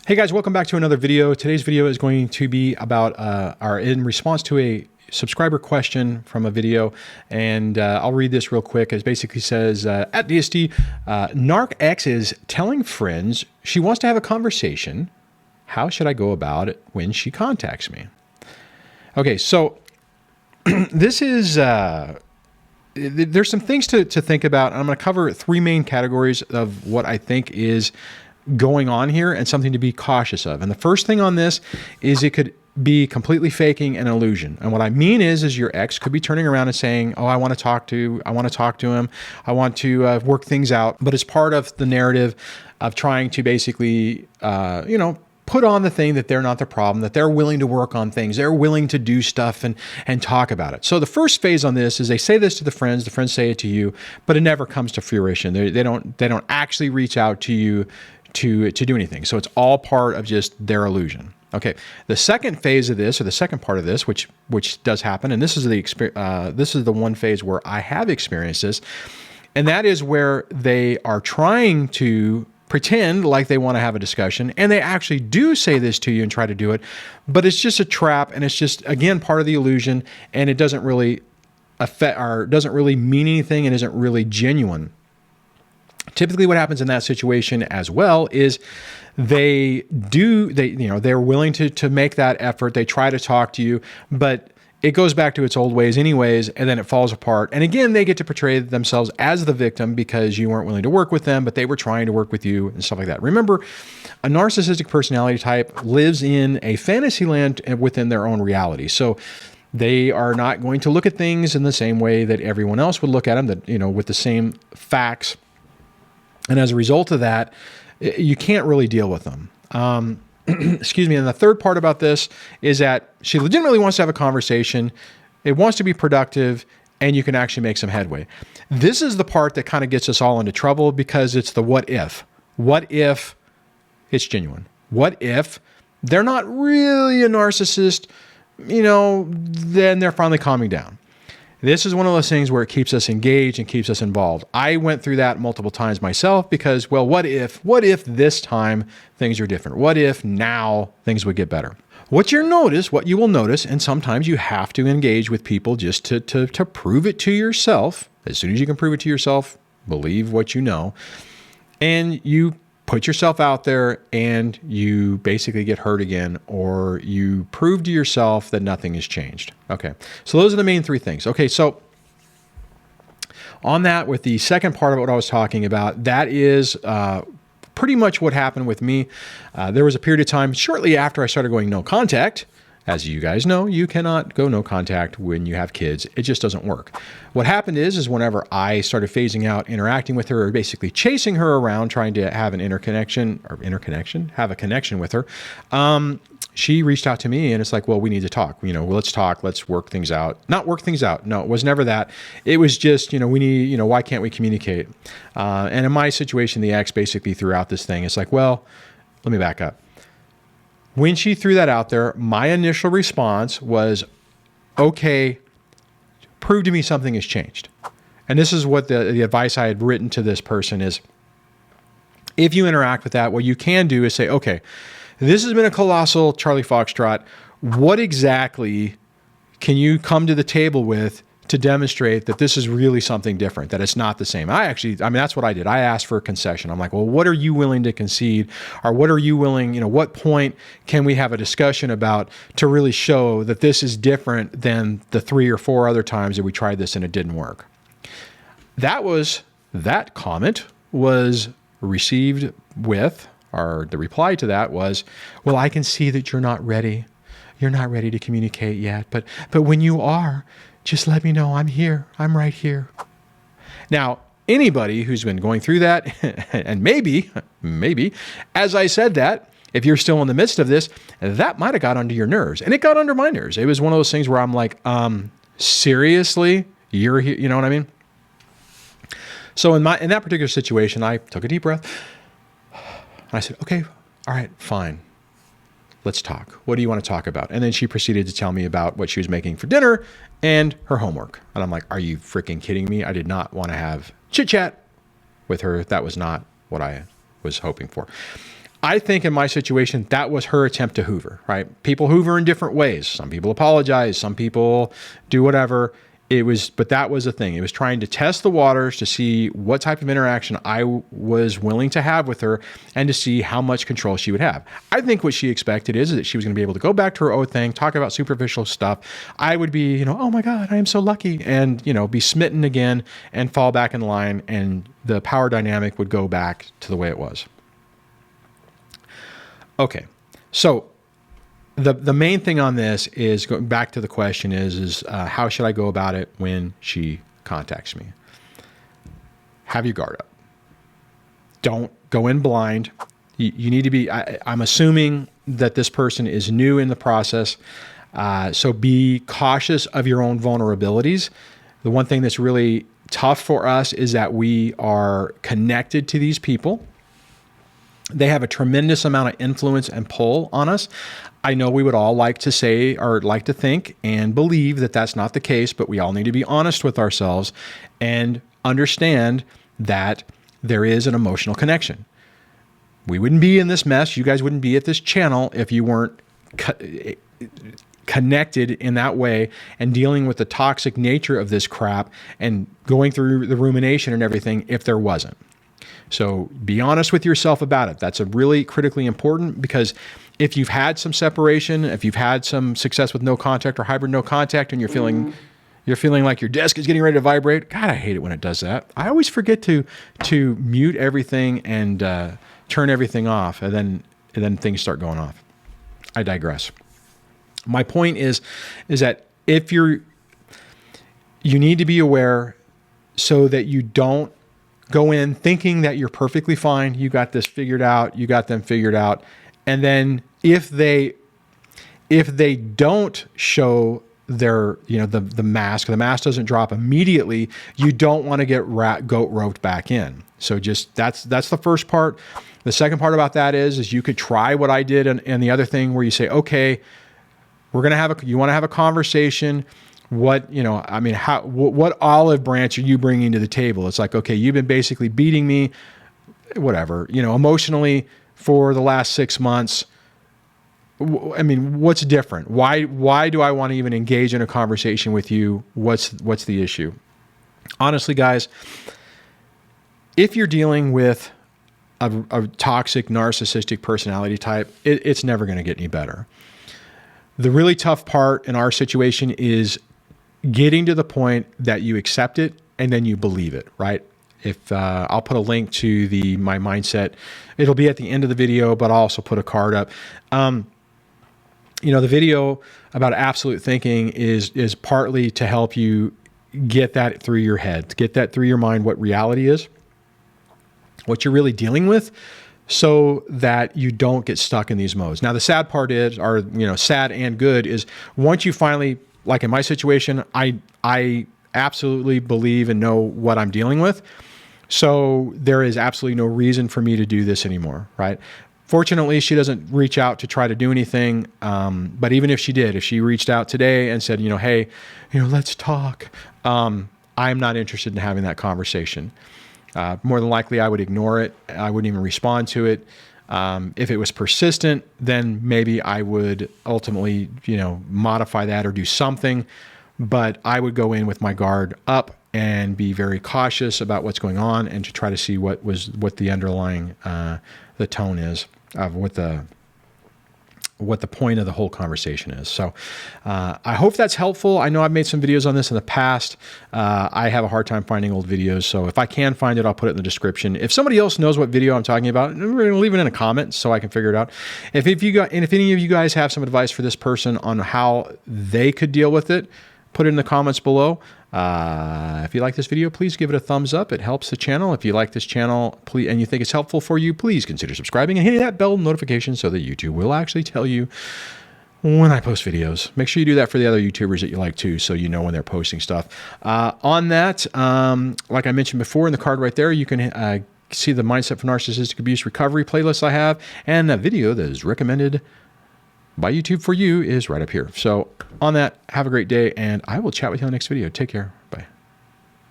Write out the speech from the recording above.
Hey guys, welcome back to another video. Today's video is going to be about in response to a subscriber question from a video, and I'll read this real quick. It basically says, at DSD, Narc X is telling friends she wants to have a conversation. How should I go about it when she contacts me? Okay, so this is, there's some things to think about. I'm going to cover three main categories of what I think is going on here and something to be cautious of. And the first thing on this is it could be completely faking an illusion. And what I mean is your ex could be turning around and saying, oh, I want to talk to him. I want to work things out. But it's part of the narrative of trying to basically, put on the thing that they're not the problem, that they're willing to work on things. They're willing to do stuff and talk about it. So the first phase on this is they say this to the friends say it to you, but it never comes to fruition. They don't actually reach out to you to do anything. So it's all part of just their illusion. Okay. The second phase of this, or the second part of this, which does happen, and this is the one phase where I have experienced this, and that is where they are trying to pretend like they want to have a discussion, and they actually do say this to you and try to do it, but it's just a trap, and it's just, again, part of the illusion, and it doesn't really affect or doesn't really mean anything and isn't really genuine. Typically what happens in that situation as well is they're willing to make that effort. They try to talk to you, but it goes back to its old ways anyways, and then it falls apart. And again, they get to portray themselves as the victim because you weren't willing to work with them, but they were trying to work with you and stuff like that. Remember, a narcissistic personality type lives in a fantasy land within their own reality. So they are not going to look at things in the same way that everyone else would look at them, with the same facts. And as a result of that, you can't really deal with them. Excuse me. And the third part about this is that she legitimately wants to have a conversation. It wants to be productive, and you can actually make some headway. This is the part that kind of gets us all into trouble because it's the what if. What if it's genuine? What if they're not really a narcissist? Then they're finally calming down. This is one of those things where it keeps us engaged and keeps us involved. I went through that multiple times myself because, well, what if this time things are different? What if now things would get better? What you will notice, and sometimes you have to engage with people just to prove it to yourself. As soon as you can prove it to yourself, believe what you know, and you put yourself out there and you basically get hurt again, or you prove to yourself that nothing has changed. Okay. So those are the main three things. Okay. So on that, with the second part of what I was talking about, that is pretty much what happened with me. There was a period of time shortly after I started going no contact. As you guys know, you cannot go no contact when you have kids. It just doesn't work. What happened is whenever I started phasing out interacting with her, or basically chasing her around, trying to have an have a connection with her, she reached out to me and it's like, well, we need to talk. Let's talk. Let's work things out. Not work things out. No, it was never that. It was just, we need, why can't we communicate? And in my situation, the ex basically threw out this thing. It's like, well, let me back up. When she threw that out there, my initial response was, okay, prove to me something has changed. And this is what the advice I had written to this person is, if you interact with that, what you can do is say, okay, this has been a colossal Charlie Foxtrot. What exactly can you come to the table with to demonstrate that this is really something different, that it's not the same? That's what I did. I asked for a concession. I'm like, well, what are you willing to concede? Or what are you willing, what point can we have a discussion about to really show that this is different than the 3 or 4 other times that we tried this and it didn't work? That comment was received with, or the reply to that was, well, I can see that you're not ready. You're not ready to communicate yet, but when you are, just let me know. I'm here. I'm right here. Now, anybody who's been going through that, and maybe, as I said that, if you're still in the midst of this, that might have got under your nerves. And it got under my nerves. It was one of those things where I'm like, seriously? You're here? You know what I mean? So in that particular situation, I took a deep breath. And I said, okay, all right, fine. Let's talk. What do you want to talk about? And then she proceeded to tell me about what she was making for dinner and her homework. And I'm like, are you freaking kidding me? I did not want to have chit chat with her. That was not what I was hoping for. I think in my situation, that was her attempt to hoover, right? People hoover in different ways. Some people apologize. Some people do whatever. But that was the thing. It was trying to test the waters to see what type of interaction I was willing to have with her and to see how much control she would have. I think what she expected is that she was going to be able to go back to her old thing, talk about superficial stuff. I would be, oh my God, I am so lucky, and, be smitten again and fall back in line, and the power dynamic would go back to the way it was. Okay, so the main thing on this is going back to the question is how should I go about it when she contacts me? Have your guard up. Don't go in blind. You need to be, I'm assuming that this person is new in the process. So be cautious of your own vulnerabilities. The one thing that's really tough for us is that we are connected to these people. They have a tremendous amount of influence and pull on us. I know we would all like to say or like to think and believe that that's not the case, but we all need to be honest with ourselves and understand that there is an emotional connection. We wouldn't be in this mess. You guys wouldn't be at this channel if you weren't connected in that way and dealing with the toxic nature of this crap and going through the rumination and everything if there wasn't. So be honest with yourself about it. That's a really critically important, because if you've had some separation, if you've had some success with no contact or hybrid no contact, and you're feeling like your desk is getting ready to vibrate. God, I hate it when it does that. I always forget to mute everything and turn everything off, and then things start going off. I digress. My point is that if you need to be aware so that you don't go in thinking that you're perfectly fine, you got this figured out, you got them figured out, and then if they don't show their the mask doesn't drop immediately, you don't want to get goat roped back in. So just that's the first part. The second part about that is you could try what I did and the other thing where you say, okay, you want to have a conversation. What olive branch are you bringing to the table? It's like, okay, you've been basically beating me, whatever, emotionally for the last 6 months. I mean, what's different? Why do I want to even engage in a conversation with you? What's the issue? Honestly, guys, if you're dealing with a toxic, narcissistic personality type, it's never going to get any better. The really tough part in our situation is getting to the point that you accept it and then you believe it, right? If I'll put a link to my mindset, it'll be at the end of the video, but I'll also put a card up. The video about absolute thinking is partly to help you get that through your head, to get that through your mind, what reality is, what you're really dealing with, so that you don't get stuck in these modes. Now, the sad part is, sad and good is once you finally, like in my situation, I absolutely believe and know what I'm dealing with. So there is absolutely no reason for me to do this anymore, right? Fortunately, she doesn't reach out to try to do anything. But even if she did, if she reached out today and said, hey, let's talk, I'm not interested in having that conversation. More than likely, I would ignore it. I wouldn't even respond to it. If it was persistent, then maybe I would ultimately, modify that or do something. But I would go in with my guard up and be very cautious about what's going on and to try to see what the underlying the tone is of what the point of the whole conversation is. So I hope that's helpful. I know I've made some videos on this in the past. I have a hard time finding old videos. So if I can find it, I'll put it in the description. If somebody else knows what video I'm talking about, leave it in a comment so I can figure it out. If any of you guys have some advice for this person on how they could deal with it, put it in the comments below. If you like this video, please give it a thumbs up. It helps the channel. If you like this channel and you think it's helpful for you, please consider subscribing and hitting that bell notification so that YouTube will actually tell you when I post videos. Make sure you do that for the other YouTubers that you like too, so you know when they're posting stuff. On that, like I mentioned before in the card right there, you can see the Mindset for Narcissistic Abuse Recovery playlist I have, and a video that is recommended by YouTube for you is right up here. So on that, have a great day, and I will chat with you on the next video. Take care.